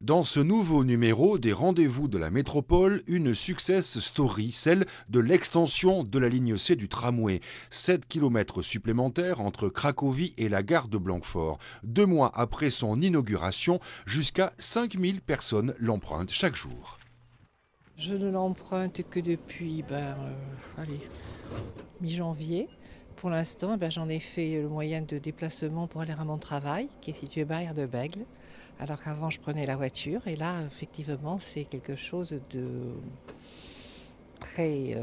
Dans ce nouveau numéro des rendez-vous de la métropole, une success story, celle de l'extension de la ligne C du tramway. 7 km supplémentaires entre Cracovie et la gare de Blanquefort. 2 mois après son inauguration, jusqu'à 5000 personnes l'empruntent chaque jour. Je ne l'emprunte que depuis mi-janvier. Pour l'instant, j'en ai fait le moyen de déplacement pour aller à mon travail, qui est situé barrière de Bègle. Alors qu'avant, je prenais la voiture. Et là, effectivement, c'est quelque chose de très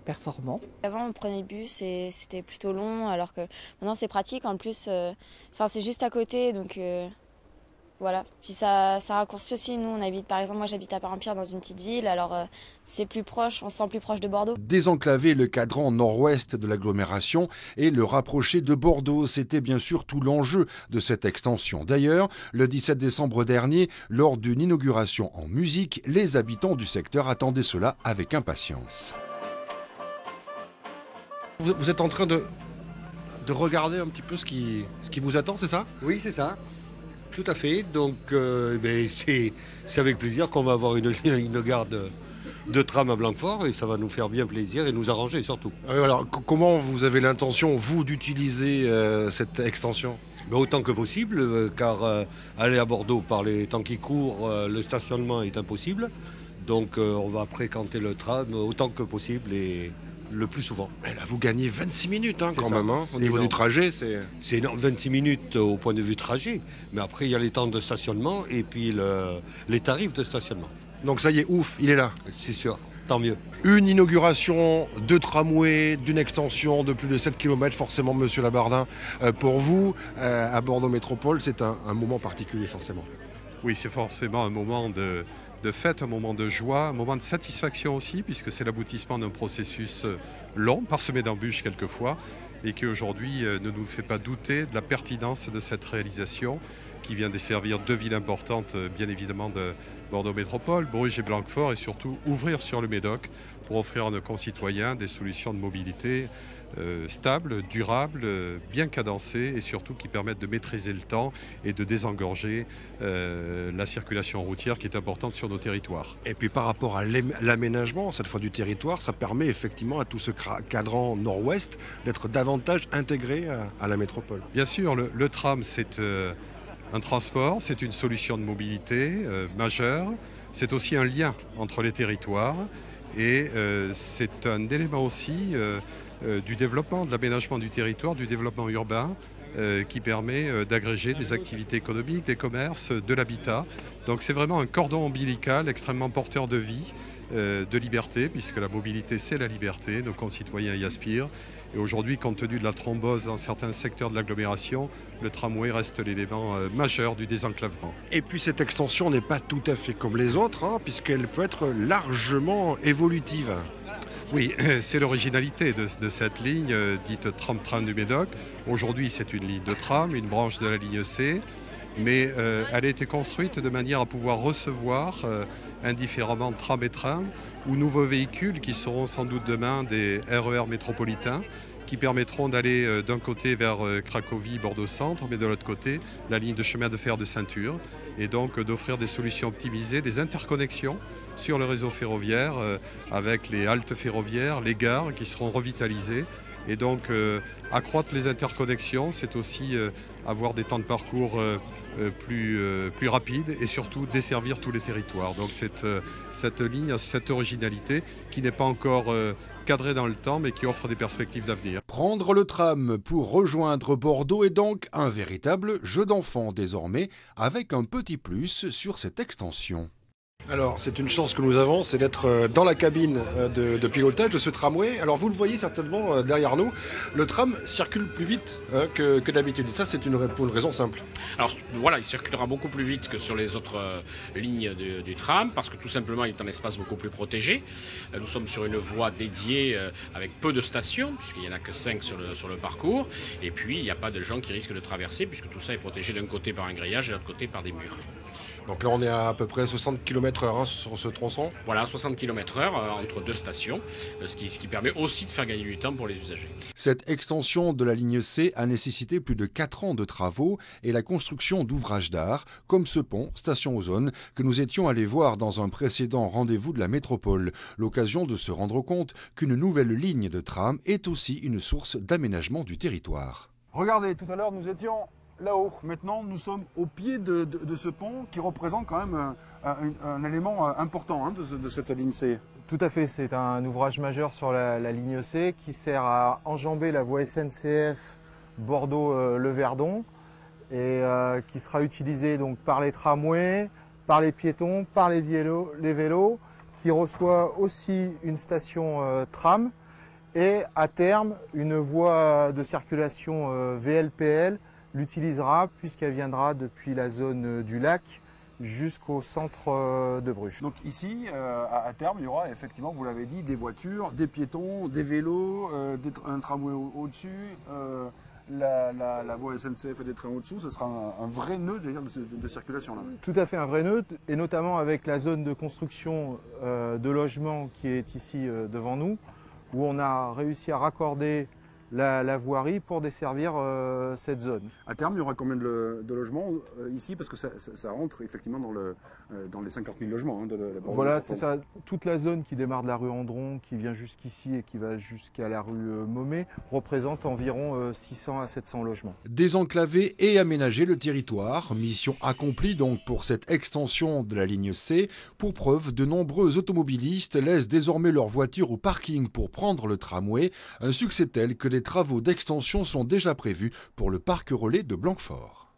performant. Avant, on prenait le bus et c'était plutôt long, alors que maintenant, c'est pratique. En plus, c'est juste à côté, donc voilà. Puis ça raccourcit aussi. Nous, on habite, par exemple, moi, j'habite à Parampire dans une petite ville, alors c'est plus proche, on se sent plus proche de Bordeaux. Désenclaver le cadran nord-ouest de l'agglomération et le rapprocher de Bordeaux, c'était bien sûr tout l'enjeu de cette extension. D'ailleurs, le 17 décembre dernier, lors d'une inauguration en musique, les habitants du secteur attendaient cela avec impatience. Vous êtes en train de regarder un petit peu ce qui vous attend, c'est ça? Oui, c'est ça. Tout à fait. Donc, c'est avec plaisir qu'on va avoir une gare de tram à Blanquefort et ça va nous faire bien plaisir et nous arranger surtout. Alors, comment vous avez l'intention, vous, d'utiliser cette extension? Autant que possible, car aller à Bordeaux par les temps qui courent, le stationnement est impossible. Donc, on va fréquenter le tram autant que possible et le plus souvent. Mais là, vous gagnez 26 minutes quand ça. même. Au niveau du trajet, c'est... C'est énorme, 26 minutes au point de vue trajet. Mais après, il y a les temps de stationnement et puis les tarifs de stationnement. Donc ça y est, ouf, il est là. C'est sûr, tant mieux. Une inauguration de tramway, d'une extension de plus de 7 km, forcément, monsieur Labardin. Pour vous, à Bordeaux Métropole, c'est un moment particulier, forcément. Oui, c'est forcément un moment de fête, un moment de joie, un moment de satisfaction aussi, puisque c'est l'aboutissement d'un processus long, parsemé d'embûches quelquefois, et qui aujourd'hui ne nous fait pas douter de la pertinence de cette réalisation qui vient desservir 2 villes importantes, bien évidemment, de Bordeaux Métropole, Bruges et Blanquefort, et surtout ouvrir sur le Médoc pour offrir à nos concitoyens des solutions de mobilité stables, durables, bien cadencées et surtout qui permettent de maîtriser le temps et de désengorger la circulation routière qui est importante sur nos territoires. Et puis par rapport à l'aménagement, cette fois du territoire, ça permet effectivement à tout ce cadran nord-ouest d'être davantage intégré à la métropole. Bien sûr, le tram, c'est un transport, c'est une solution de mobilité majeure, c'est aussi un lien entre les territoires et c'est un élément aussi du développement, de l'aménagement du territoire, du développement urbain qui permet d'agréger des activités économiques, des commerces, de l'habitat. Donc c'est vraiment un cordon ombilical extrêmement porteur de vie, de liberté, puisque la mobilité c'est la liberté, nos concitoyens y aspirent. Et aujourd'hui, compte tenu de la thrombose dans certains secteurs de l'agglomération, le tramway reste l'élément majeur du désenclavement. Et puis cette extension n'est pas tout à fait comme les autres, puisqu'elle peut être largement évolutive. Oui, c'est l'originalité de cette ligne dite tram-tram du Médoc. Aujourd'hui, c'est une ligne de tram, une branche de la ligne C, mais elle a été construite de manière à pouvoir recevoir indifféremment tram et train ou nouveaux véhicules qui seront sans doute demain des RER métropolitains qui permettront d'aller d'un côté vers Cracovie, Bordeaux-Centre, mais de l'autre côté, la ligne de chemin de fer de ceinture, et donc d'offrir des solutions optimisées, des interconnexions sur le réseau ferroviaire avec les haltes ferroviaires, les gares qui seront revitalisées. Et donc accroître les interconnexions, c'est aussi avoir des temps de parcours plus rapides et surtout desservir tous les territoires. Donc cette ligne a cette originalité qui n'est pas encore cadrée dans le temps mais qui offre des perspectives d'avenir. Prendre le tram pour rejoindre Bordeaux est donc un véritable jeu d'enfant désormais, avec un petit plus sur cette extension. Alors, c'est une chance que nous avons, c'est d'être dans la cabine de pilotage de ce tramway. Alors, vous le voyez certainement derrière nous, le tram circule plus vite que d'habitude. Et ça, c'est pour une raison simple. Alors voilà, il circulera beaucoup plus vite que sur les autres lignes du tram, parce que tout simplement, il est un espace beaucoup plus protégé. Nous sommes sur une voie dédiée avec peu de stations, puisqu'il n'y en a que 5 sur le parcours. Et puis, il n'y a pas de gens qui risquent de traverser, puisque tout ça est protégé d'un côté par un grillage et de l'autre côté par des murs. Donc là, on est à peu près 60 km/h sur ce tronçon. Voilà, 60 km/h entre deux stations, ce qui permet aussi de faire gagner du temps pour les usagers. Cette extension de la ligne C a nécessité plus de 4 ans de travaux et la construction d'ouvrages d'art, comme ce pont, station Ozone, que nous étions allés voir dans un précédent rendez-vous de la métropole. L'occasion de se rendre compte qu'une nouvelle ligne de tram est aussi une source d'aménagement du territoire. Regardez, tout à l'heure nous étions là-haut. Maintenant nous sommes au pied de ce pont qui représente quand même un élément important hein, de cette ligne C. Tout à fait, c'est un ouvrage majeur sur la ligne C qui sert à enjamber la voie SNCF Bordeaux-Le Verdon et qui sera utilisé donc par les tramways, par les piétons, par les vélos, qui reçoit aussi une station tram et à terme une voie de circulation VLPL l'utilisera puisqu'elle viendra depuis la zone du lac jusqu'au centre de Bruges. Donc ici, à terme, il y aura effectivement, vous l'avez dit, des voitures, des piétons, des vélos, un tramway au-dessus, la voie SNCF et des trains au-dessous. Ce sera un vrai nœud de circulation là. Tout à fait un vrai nœud, et notamment avec la zone de construction de logements qui est ici devant nous, où on a réussi à raccorder la voirie pour desservir cette zone. À terme, il y aura combien de logements ici? Parce que ça rentre effectivement dans les 50 000 logements. Hein, de la voilà, c'est ça. Toute la zone qui démarre de la rue Andron, qui vient jusqu'ici et qui va jusqu'à la rue Momé, représente environ 600 à 700 logements. Désenclaver et aménager le territoire, mission accomplie donc pour cette extension de la ligne C. Pour preuve, de nombreux automobilistes laissent désormais leur voiture au parking pour prendre le tramway, un succès tel que des travaux d'extension sont déjà prévus pour le parc relais de Blanquefort.